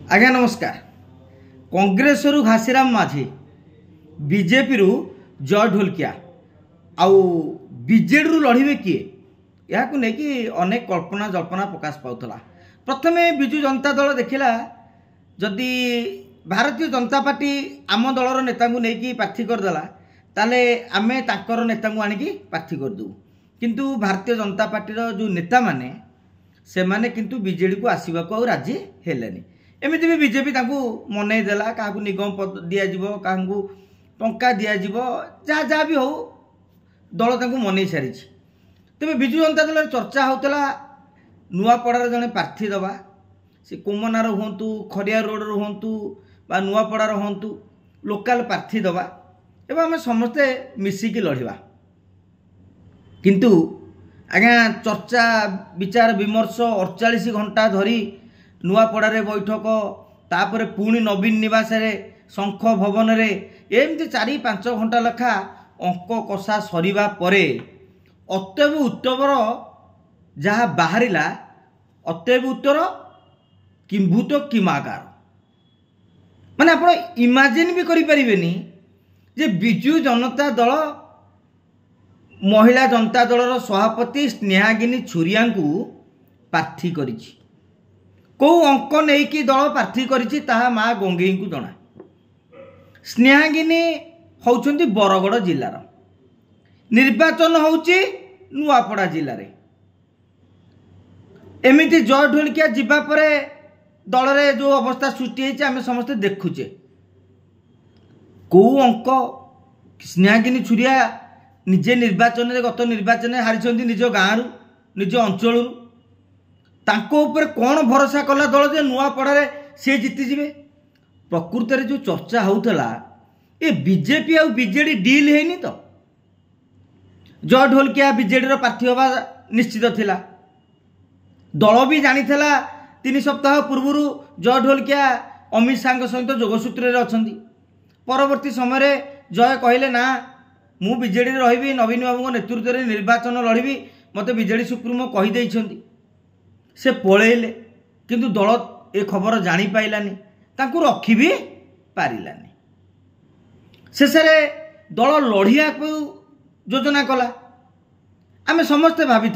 आज्ञा नमस्कार। कांग्रेस रु घासीराम माझी, बीजेपी रु जय ढोलकिया आउ बीजेडी रु लड़े किए या अनेक कल्पना जल्पना प्रकाश पाला। प्रथमे विजु जनता दल देखला जदि भारतीय जनता पार्टी आम दलर नेता को लेकिन प्रार्थी करदेला ताले आमे ताकर नेता को आनिकी प्रार्थी करदू। किंतु भारतीय जनता पार्टी जो नेता माने से माने किंतु बीजेडी को आसवा को राजी हेलेनी। एमती भी बीजेपी मनई देला, क्या निगम पद दिज्व, क्या टंका दिज्व, जहाँ जहाँ भी हो दल मनई सारी। तेज विजु जनता दल चर्चा होता नुआपड़ार जड़े प्रार्थी दबा, से कोमनार हूँ, खरिया रोड हूँ बा नुआपड़ार हूँ, लोकाल प्रार्थी दबा एवं आम समस्ते मिसिकी लड़वा। किंतु आज्ञा चर्चा विचार विमर्श 48 घंटा धरी नुआपड़ारे बैठक, तापर पुणी नवीन निवास शंख भवन एमती 4-5 घंटा लेखा अंक कषा सरिबा परे अतएव उत्तर जहाँ बाहरिला अतएव उत्तर किंभूत किमागार माने आप इमाजिन भी करें जे बिजु जनता दल महिला जनता दलर सभापति स्नेहागिनी छुरिया को प्रार्थी करिछि। कौ अंक नहीं कि दल प्रार्थी करिछि ताहा माँ गंगेई को जना। स्नेहागिनी होउछंती बरगड़ जिलार, निर्वाचन होउछि नुआपड़ा जिले में। एमिति जय ढोलकिया जिबा परे दल रे जो अवस्था सृष्टि होइछि आमे समस्त देखुचे। कौ अंक स्नेहागिनी छुरिया निजे निर्वाचन रे गत निर्वाचन हारिछंती निज गाँव निज अंचल तांको ऊपर कौन भरोसा कला दल जे नुआपड़ारे से जीतिଯିवे। प्रकृत में जो चर्चा होता ये बीजेपी और बीजेडी डील है तो जय ढोलकिया बीजेडी प्रार्थी हवा निश्चित थिला। दल भी जानी 3 सप्ताह पूर्व जय ढोलकिया अमित शाह सहित जोगसूत्र अच्छा। परवर्ती समय जय कहले ना मु बीजेडी रही नवीन बाबू नेतृत्व में निर्वाचन लड़बी, मत बीजेडी सुप्रीमो कहीदे से पलैले। किंतु दल ए खबर जानी पाइलानी, तांको रखी भी पारिलानी। शेष दल लड़िया को योजना कला। आम समस्ते भाभी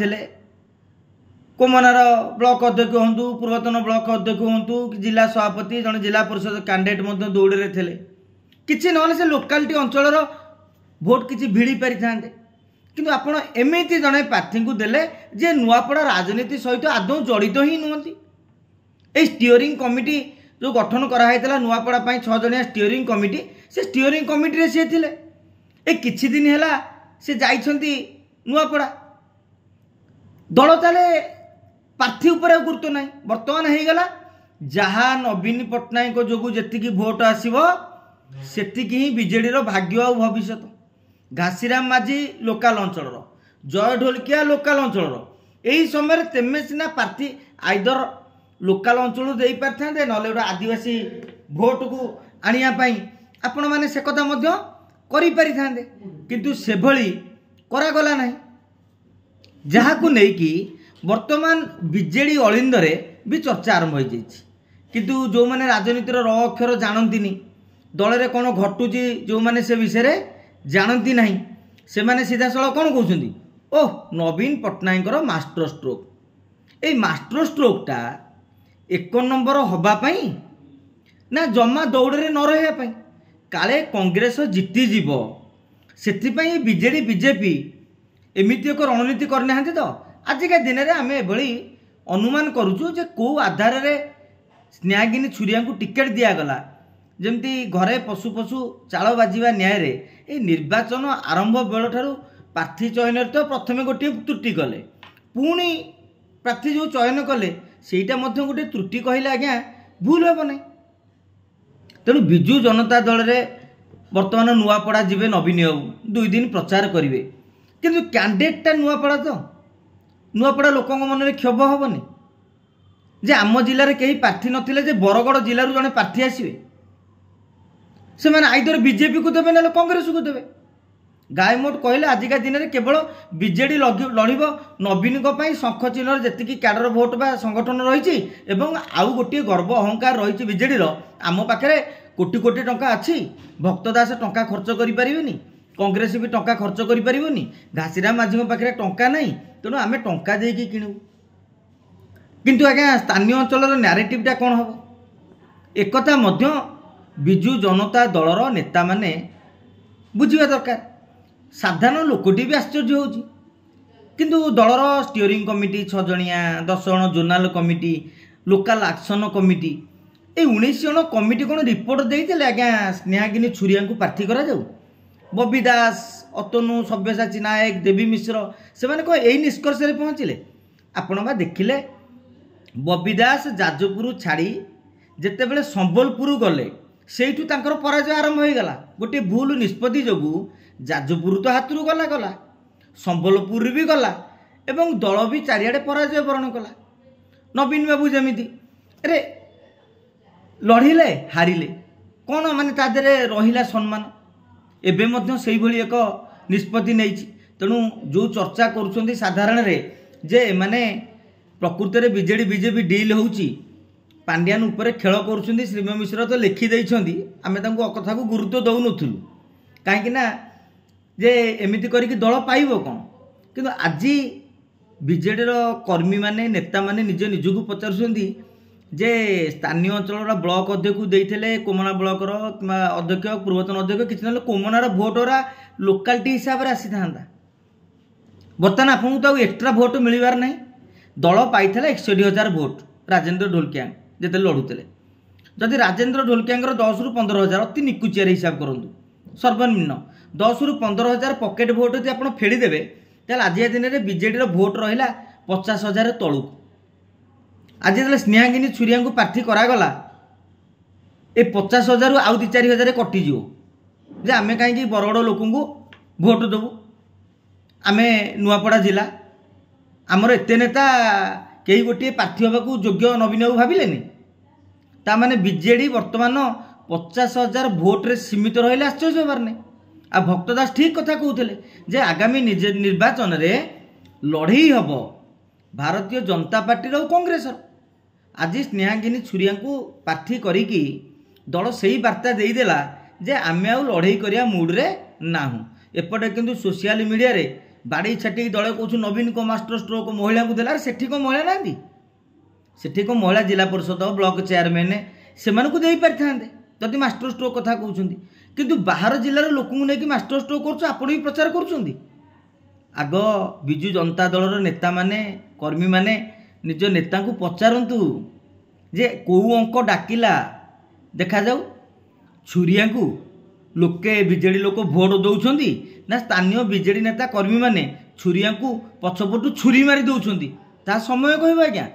कोमनार ब्लॉक अध्यक्ष हूँ, पूर्वतन ब्लॉक अध्यक्ष हूँ, जिला सभापति जन जिला परिषद कैंडिडेट दौड़े थे किसी ना से लोकालिटी अंचल भोट किसी भिड़ी पारि था। किंतु आपण एमती जड़े प्रार्थी को देले जे नुआपड़ा राजनीति सहित आदौ जड़ित ही नुहति। ए स्टीयरिंग कमिटी जो गठन कराइला नुआपड़ा 6 जणिया स्टीयरिंग कमिटी, से स्टीयरिंग कमिटी रे से थिले। ए किछि दिन हैला से जाइछंती नुआपड़ा। दल ताले प्रार्थी ऊपर गुरुत्व नहीं। वर्तमान हो गला जहाँ नवीन पट्टनायक जोगु जेतिकी भोट आसीबो सेतिकी ही बीजेडी रो भाग्य और भविष्य। घासीराम माझी लोकाल अंचल, जय ढोलकिया लोकाल अंचल, यही समय तेमे सीना प्रार्थी आइदर लोकाल अंचल दे पारि था ना गोटे आदिवासी भोट को आनियापाई आपण मैंने से कथा करि पारि था। किंतु से भली करागला नहीं, जहाँ को लेकिन वर्तमान बीजेडी अलिंदरे भी चर्चा आरंभ हो जाइए। किंतु जो मैंने राजनीतिर र अक्षर जानती दल में कौन घटुची जो मैंने से विषय जानती नहीं, से माने सीधा सड़क कौन कहते ओह नवीन पट्टनायक मास्टर स्ट्रोक। ए मास्टर स्ट्रोकटा 1 नंबर हवापाई ना जमा दौड़े न रहा काले कांग्रेस जीतीजीव से बीजेडी बीजेपी एमती एक रणनीति करना तो आजिका दिन में आम एभली अनुमान करुचु जे कौ आधार स्नेहागिनी छुरिया को टिकेट दिगला। जमती घरे पशु पशु चाल बाजिबा न्याय रे ए निर्वाचन आरंभ बेल ठारू प्रार्थी चयन तो प्रथमे गोटे त्रुटि कले, पुणी प्रार्थी जो चयन कले सेटा मध्य गोटे त्रुटि कहले आज्ञा भूल हे नहीं। तेणु बिजु जनता दल रे वर्तमान नुआपड़ा जीवे नवीन बाबू 2 दिन प्रचार करेंगे। किंतु कैंडिडेटा नुआपड़ा तो नुआपड़ा लोक मन में क्षोभ हेनी जे आम जिले कहीं प्रार्थी नथिले जे बरगड़ जिलूर जड़े प्रार्थी आसवे से मैंने आइदर बीजेपी को देवे ना कांग्रेस को देवे। गायमोट कहले आजिका दिन में केवल बीजेडी लड़ब नवीन शंख चिन्ह जी कैडर भोट बा संगठन रही आउ गोटे गर्व अहंकार रही बीजेडी आम पाखे कोटी कोटी टंका अच्छी भक्तदास टंका खर्च करें कांग्रेस भी टंका खर्च करें घासीराम माझी पाखे टंका नहीं तेणु आम टंका देकी किणु किंतु आज्ञा स्थानीय अंचल न्यारेटिवटा कौन हम एक विजु जनता दलर नेता माने बुझा दरकार साधारण लोकटी भी आश्चर्य होची किंतु दलर स्टीयरिंग कमिटी 6 जणिया 10 जण zonal committee local action committee ए 19 जण कमिटी कौन रिपोर्ट देते आज्ञा स्नेहागिनी छुरिया को प्रार्थी करा जाऊ बबी दास अतनु सब्यसाची नायक देवी मिश्र से मैंने कौन यही निष्कर्ष पहुँचले आपण बा देखिले बबी दास जाजपुर छाड़ी जितेबले संबलपुर गले सेठू तांकर पराजय आरंभ हो गला गोटे भूल निष्पत्ति जोगु जाजपुर तो हाथ गला गला संबलपुर भी गला एवं दल भी चारिआडे पराजय वरण कला नवीन बाबू जमीती अरे लड़िले हारिले कौन माने तादेरे रहिला सम्मान एबे मध्य सेही भली एक निष्पत्ति नहीं तेणु जो चर्चा करुछंती साधारण रे जे माने प्रकृति में बीजेडी बीजेपी डील होउची पांड्यान उपरे खेल करुछंती श्रीम मिश्र तो लिखि दैछंती आमे तांको अकथा को गुरुत्व दउ नथुलु काहेकि ना जे एमिति करिक दल पाइबो कोन किंतु आजी बीजेडी कर्मी माने नेता माने निज निजको पचारुछंती जे स्थानीय अंचल ब्लॉक अध्यक्ष देइथिले कोमना ब्लॉक अध्यक्ष पूर्वतन अध्यक्ष किछि न कोमनार भोटरा लोकालिटी हिसाब रे आसी थांदा बर्तमान आपको तो एक्स्ट्रा भोट मिलबार नहीं दल पाई 61,000 भोट राजेंद्र ढोलकिया जिते लड़ुते जदि राजेंद्र ढोलकिया 10 ରୁ 15,000 अति निकुचियार हिसाब करूँ सर्वनिम्न 10 ରୁ 15,000 पकेट भोट यदि आप फेड़देवे तेल आज दिन में बीजेडी भोट रहा 50,000 तलू आज जो स्नेहागिनी छुरिया को प्रार्थी करागला ए 50,000 आउ 2-4,000 कटिज जे आम कहीं बरगड़ लोक भोट देवु आम नुआपड़ा जिला आमर एत नेता कई गोटे प्रार्थी होगा योग्य नवीन बाबू भाविले ताने बीजेडी बर्तमान 50,000 भोट्रे सीमित रही आश्चर्य होबार नहीं आ भक्तदास ठीक कथा कहते जे आगामी निर्वाचन रे लड़ई हम भारतीय जनता पार्टी और कांग्रेस आज स्नेहागिनी छुरिया को प्रार्थी करिकी दल से ही वार्ता देदेला जे आम आउ लड़ई करिया मूड रे नाहू एपटे किंतु सोशल मीडिया रे बाड़ी छाटी दल कौन नवीन को मास्टर स्ट्रोक महिला को देला सेठी को महिला ना सेठी को महिला जिला परिषद ब्लॉक चेयरमैन से दे पारि था जदि मास्टर स्ट्रोक कथा कहते किंतु बाहर जिलार लोक नहीं मास्टर स्ट्रोक कर भी प्रचार कर आग विजु जनता दलर नेता माने कर्मी माने निज नेता को पचारतु जे कौ अंक डाकिला देखा जाऊ छुरिया को लोके बीजेडी लोक भोट दौरान ना स्थानीय बीजेडी नेता कर्मी माने छुरिया को पछपटू छुरी मारी दौरान ता समय कहब आज्ञा